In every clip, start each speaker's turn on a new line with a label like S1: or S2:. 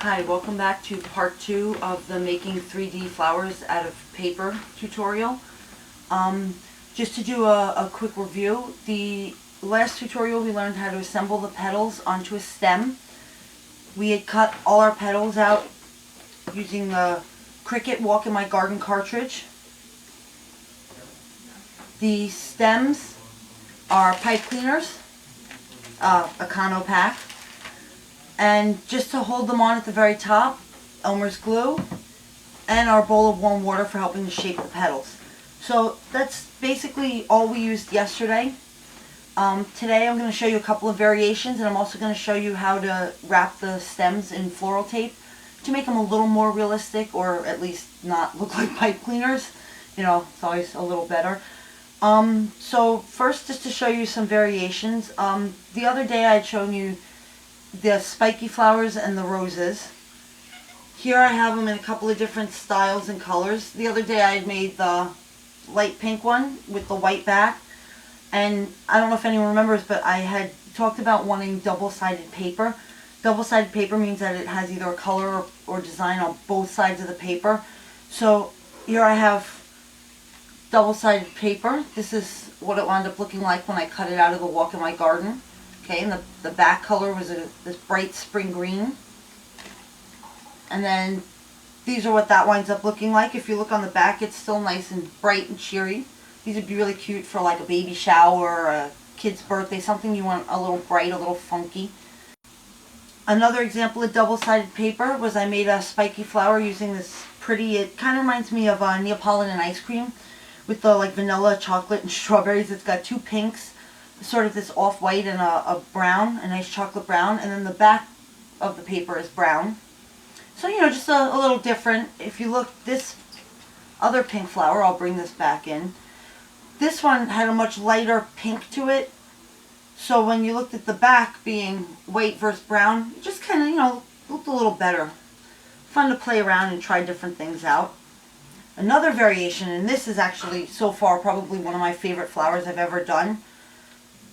S1: Hi, welcome back to part 2 of the making 3D flowers out of paper tutorial. Just to do a quick review, the last tutorial we learned how to assemble the petals onto a stem. We had cut all our petals out using the Cricut Walk in My Garden cartridge. The stems are pipe cleaners, a Econo pack. And just to hold them on at the very top, Elmer's glue, and our bowl of warm water for helping to shape the petals. So that's basically all we used yesterday. Today I'm going to show you a couple of variations, and I'm also going to show you how to wrap the stems in floral tape to make them a little more realistic, or at least not look like pipe cleaners. You know, it's always a little better. So first, just to show you some variations, the other day I had shown you the spiky flowers and the roses. Here I have them in a couple of different styles and colors. The other day I had made the light pink one with the white back, and I don't know if anyone remembers, but I had talked about wanting double-sided paper. Double-sided paper means that it has either a color or design on both sides of the paper. So here I have double-sided paper. This is what it wound up looking like when I cut it out of the Walk in My Garden. Okay, and the back color was this bright spring green. And then these are what that winds up looking like. If you look on the back, it's still nice and bright and cheery. These would be really cute for like a baby shower or a kid's birthday, something you want a little bright, a little funky. Another example of double-sided paper was I made a spiky flower using this pretty, it kind of reminds me of Neapolitan ice cream with the like vanilla, chocolate, and strawberries. It's got two pinks, sort of this off-white and a brown, a nice chocolate brown, and then the back of the paper is brown. So, you know, just a little different. If you look, this other pink flower, I'll bring this back in. This one had a much lighter pink to it. So when you looked at the back being white versus brown, it just kind of, you know, looked a little better. Fun to play around and try different things out. Another variation, and this is actually so far probably one of my favorite flowers I've ever done,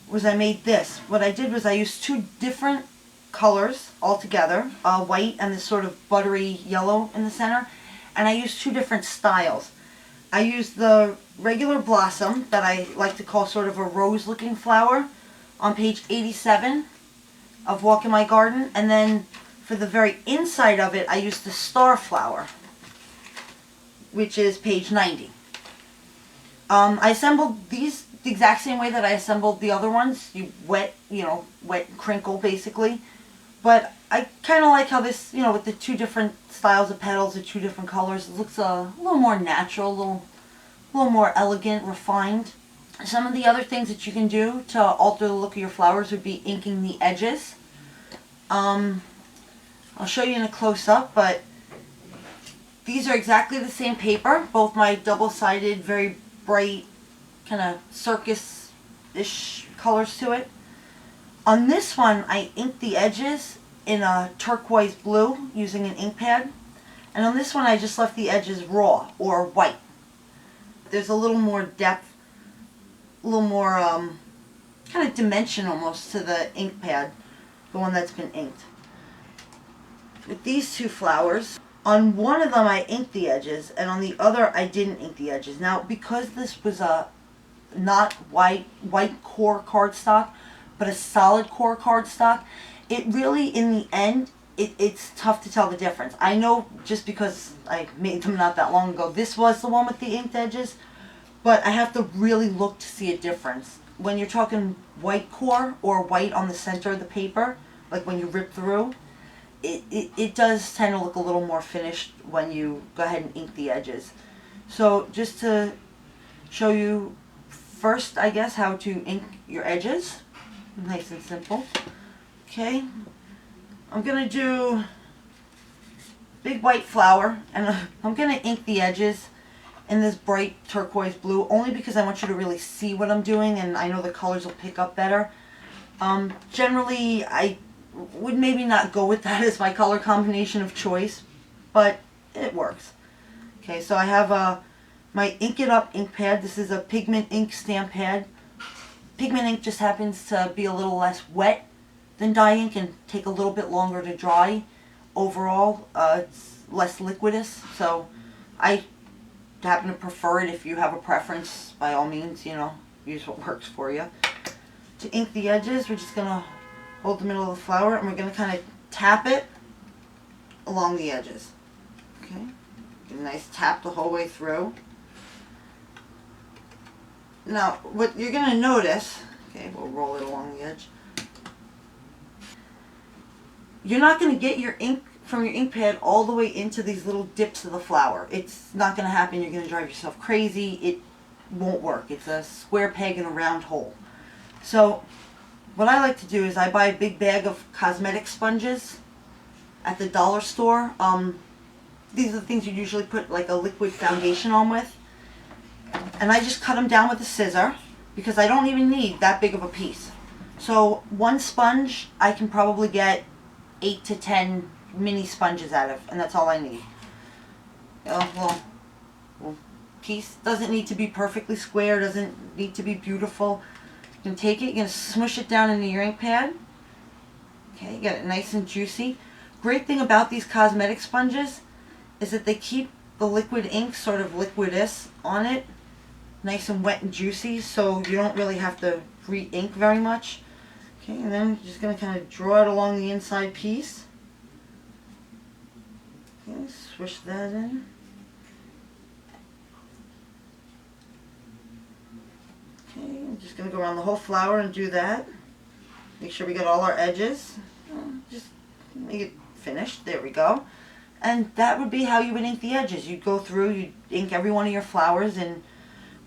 S1: was I made this. What I did was I used two different colors all together, white and this sort of buttery yellow in the center, and I used two different styles. I used the regular blossom that I like to call sort of a rose looking flower on page 87 of Walk in My Garden, and then for the very inside of it I used the star flower, which is page 90. I assembled these the exact same way that I assembled the other ones. You wet crinkle basically. But I kind of like how this, you know, with the two different styles of petals, the two different colors, it looks a little more natural, a little more elegant, refined. Some of the other things that you can do to alter the look of your flowers would be inking the edges. I'll show you in a close-up, but these are exactly the same paper, both my double-sided, very bright, kind of circus-ish colors to it. On this one, I inked the edges in a turquoise blue using an ink pad. And on this one, I just left the edges raw or white. There's a little more depth, a little more kind of dimension almost to the ink pad, the one that's been inked. With these two flowers, on one of them I inked the edges, and on the other I didn't ink the edges. Now, because this was a not white core cardstock, but a solid core cardstock, it really, in the end, it's tough to tell the difference. I know just because I made them not that long ago, this was the one with the inked edges, but I have to really look to see a difference. When you're talking white core or white on the center of the paper, like when you rip through, it does tend to look a little more finished when you go ahead and ink the edges. So just to show you first, I guess, how to ink your edges. Nice and simple. Okay, I'm going to do big white flower, and I'm going to ink the edges in this bright turquoise blue, only because I want you to really see what I'm doing, and I know the colors will pick up better. Generally, I would maybe not go with that as my color combination of choice, but it works. Okay, so I have my Ink It Up ink pad. This is a pigment ink stamp pad. Pigment ink just happens to be a little less wet than dye ink and take a little bit longer to dry. overall. It's less liquidous, so I happen to prefer it. If you have a preference, by all means, you know, use what works for you. To ink the edges, we're just going to hold the middle of the flower and we're going to kind of tap it along the edges. Okay, get a nice tap the whole way through. Now, what you're going to notice, okay, we'll roll it along the edge. You're not going to get your ink from your ink pad all the way into these little dips of the flower. It's not going to happen. You're going to drive yourself crazy. It won't work. It's a square peg in a round hole. So what I like to do is I buy a big bag of cosmetic sponges at the dollar store. These are the things you usually put like a liquid foundation on with. And I just cut them down with a scissor because I don't even need that big of a piece. So one sponge I can probably get 8 to 10 mini sponges out of, and that's all I need. Little piece. Doesn't need to be perfectly square, doesn't need to be beautiful. You can take it, you're going to smush it down into your ink pad. Okay, you get it nice and juicy. Great thing about these cosmetic sponges is that they keep the liquid ink sort of liquidous on it, nice and wet and juicy, so you don't really have to re-ink very much. Okay, and then you're just going to kind of draw it along the inside piece. Okay, swish that in. Okay, I'm just going to go around the whole flower and do that. Make sure we get all our edges. Just make it finished. There we go. And that would be how you would ink the edges. You'd go through, you'd ink every one of your flowers in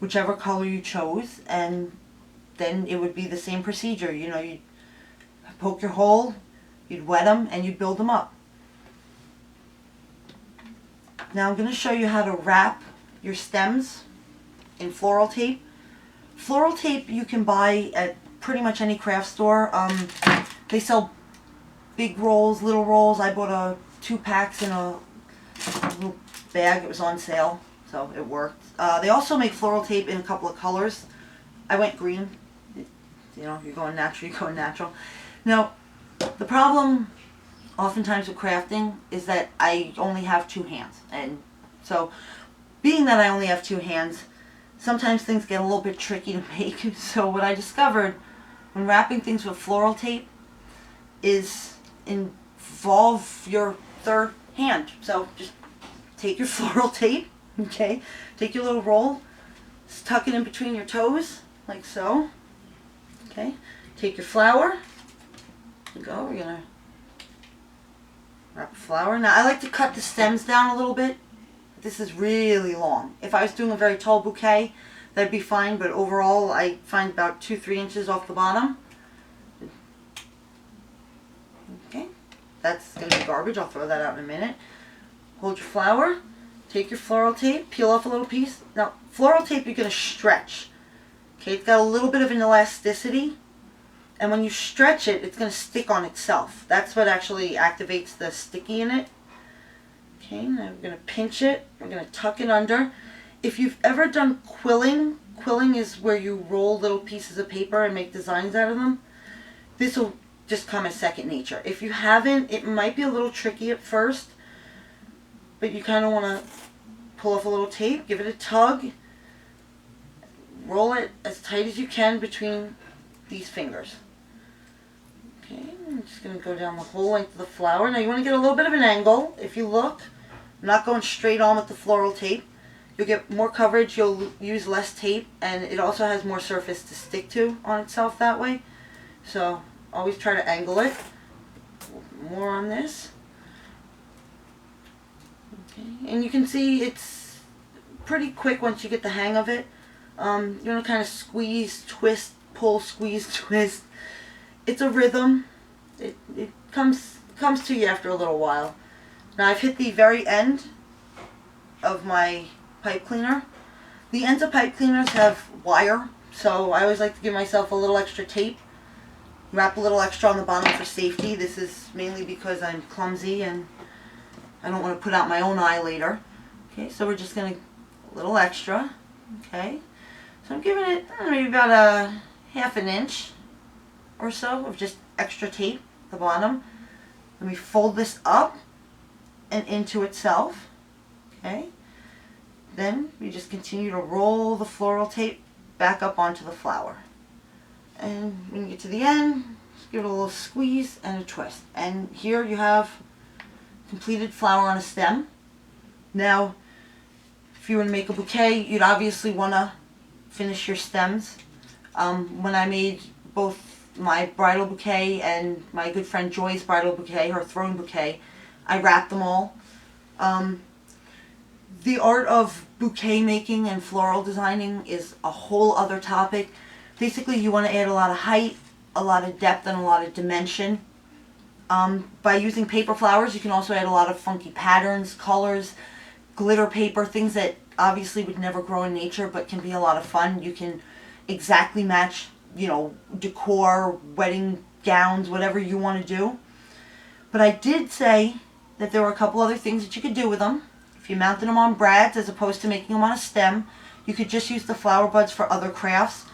S1: whichever color you chose, and then it would be the same procedure. You know, you'd poke your hole, you'd wet them, and you'd build them up. Now I'm going to show you how to wrap your stems in floral tape. Floral tape you can buy at pretty much any craft store. They sell big rolls, little rolls. I bought 2 packs in a little bag. It was on sale, so it worked. They also make floral tape in a couple of colors. I went green. You know, you're going natural, you're going natural. Now, the problem oftentimes with crafting is that I only have 2 hands. And so, being that I only have 2 hands, sometimes things get a little bit tricky to make. So what I discovered when wrapping things with floral tape is involve your third hand. So just take your floral tape, okay, take your little roll, tuck it in between your toes, like so, okay, take your flower, we're going to wrap a flower. Now I like to cut the stems down a little bit. This is really long. If I was doing a very tall bouquet, that'd be fine, but overall I find about 2-3 inches off the bottom. Okay, that's going to be garbage. I'll throw that out in a minute. Hold your flower, take your floral tape, peel off a little piece. Now, floral tape you're going to stretch. Okay, it's got a little bit of an elasticity, and when you stretch it, it's going to stick on itself. That's what actually activates the sticky in it. Okay, now we're going to pinch it. We're going to tuck it under. If you've ever done quilling, quilling is where you roll little pieces of paper and make designs out of them. This will just come as second nature. If you haven't, it might be a little tricky at first, but you kind of want to pull off a little tape, give it a tug, roll it as tight as you can between these fingers. Okay, I'm just going to go down the whole length of the flower. Now you want to get a little bit of an angle. If you look, I'm not going straight on with the floral tape. You'll get more coverage, you'll use less tape, and it also has more surface to stick to on itself that way. So always try to angle it. More on this. Okay, and you can see it's pretty quick once you get the hang of it. You want to kind of squeeze, twist, pull, squeeze, twist. It's a rhythm. It comes to you after a little while. Now I've hit the very end of my pipe cleaner. The ends of pipe cleaners have wire, so I always like to give myself a little extra tape. Wrap a little extra on the bottom for safety. This is mainly because I'm clumsy and I don't want to put out my own eye later. Okay, so we're just going to, a little extra. Okay, so I'm giving it maybe about a ½ an inch or so of just extra tape at the bottom. Let me fold this up and into itself. Okay. Then we just continue to roll the floral tape back up onto the flower. And when you get to the end, just give it a little squeeze and a twist. And here you have completed flower on a stem. Now, if you were to make a bouquet, you'd obviously want to finish your stems. When I made both my bridal bouquet and my good friend Joy's bridal bouquet, her throne bouquet, I wrapped them all. The art of bouquet making and floral designing is a whole other topic. Basically, you want to add a lot of height, a lot of depth, and a lot of dimension. By using paper flowers, you can also add a lot of funky patterns, colors, glitter paper, things that obviously would never grow in nature but can be a lot of fun. You can exactly match, you know, decor, wedding gowns, whatever you want to do. But I did say that there were a couple other things that you could do with them. If you mounted them on brads as opposed to making them on a stem, you could just use the flower buds for other crafts.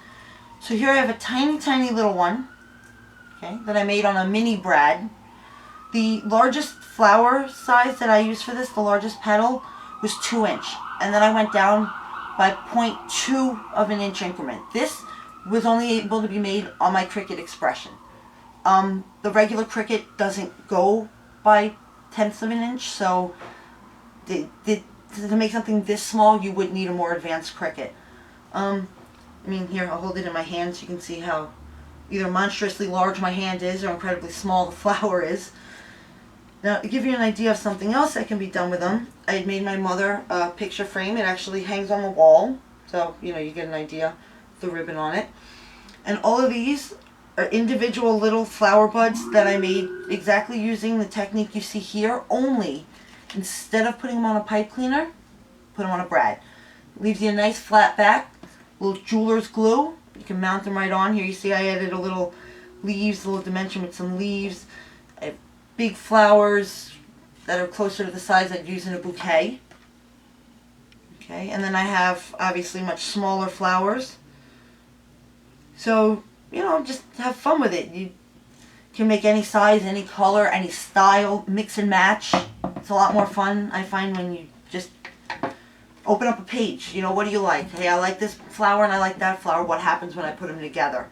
S1: So here I have a tiny, tiny little one, okay, that I made on a mini brad. The largest flower size that I used for this, the largest petal, was 2 inch. And then I went down by 0.2 of an inch increment. This was only able to be made on my Cricut Expression. The regular Cricut doesn't go by tenths of an inch, so to make something this small, you would need a more advanced Cricut. I mean, here, I'll hold it in my hand so you can see how either monstrously large my hand is or incredibly small the flower is. Now, to give you an idea of something else that can be done with them, I had made my mother a picture frame. It actually hangs on the wall, so, you know, you get an idea of the ribbon on it. And all of these are individual little flower buds that I made exactly using the technique you see here, only instead of putting them on a pipe cleaner, put them on a brad. Leaves you a nice flat back, little jeweler's glue. You can mount them right on. Here you see I added a little leaves, a little dimension with some leaves. I have big flowers that are closer to the size I'd use in a bouquet. Okay, and then I have obviously much smaller flowers. So, you know, just have fun with it. You can make any size, any color, any style, mix and match. It's a lot more fun, I find, when you just open up a page. You know, what do you like? Hey, I like this flower and I like that flower. What happens when I put them together?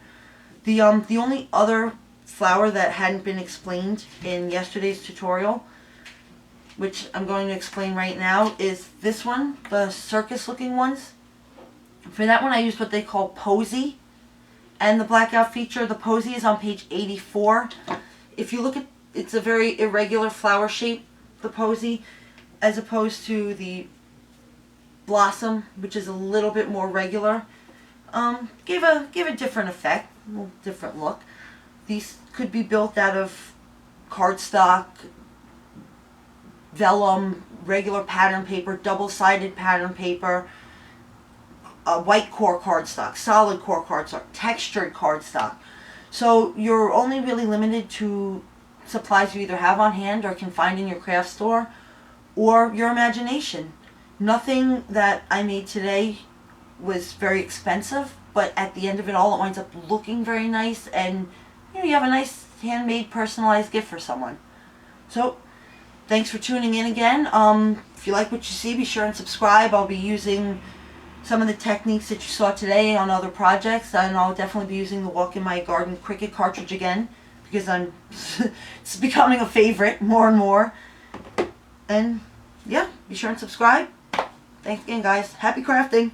S1: The only other flower that hadn't been explained in yesterday's tutorial, which I'm going to explain right now, is this one, the circus looking ones. For that one I used what they call posy, and the blackout feature. The posy is on page 84. If you look at, it's a very irregular flower shape, the posy, as opposed to the blossom, which is a little bit more regular. Give a different effect, a little different look. These could be built out of cardstock, vellum, regular pattern paper, double-sided pattern paper, white core cardstock, solid core cardstock, textured cardstock. So you're only really limited to supplies you either have on hand or can find in your craft store, or your imagination. Nothing that I made today was very expensive, but at the end of it all, it winds up looking very nice, and you know, you have a nice handmade personalized gift for someone. So thanks for tuning in again. If you like what you see, be sure and subscribe. I'll be using some of the techniques that you saw today on other projects, and I'll definitely be using the Walk in My Garden Cricut cartridge again, because it's becoming a favorite more and more. And yeah, be sure and subscribe. Thanks again, guys. Happy crafting!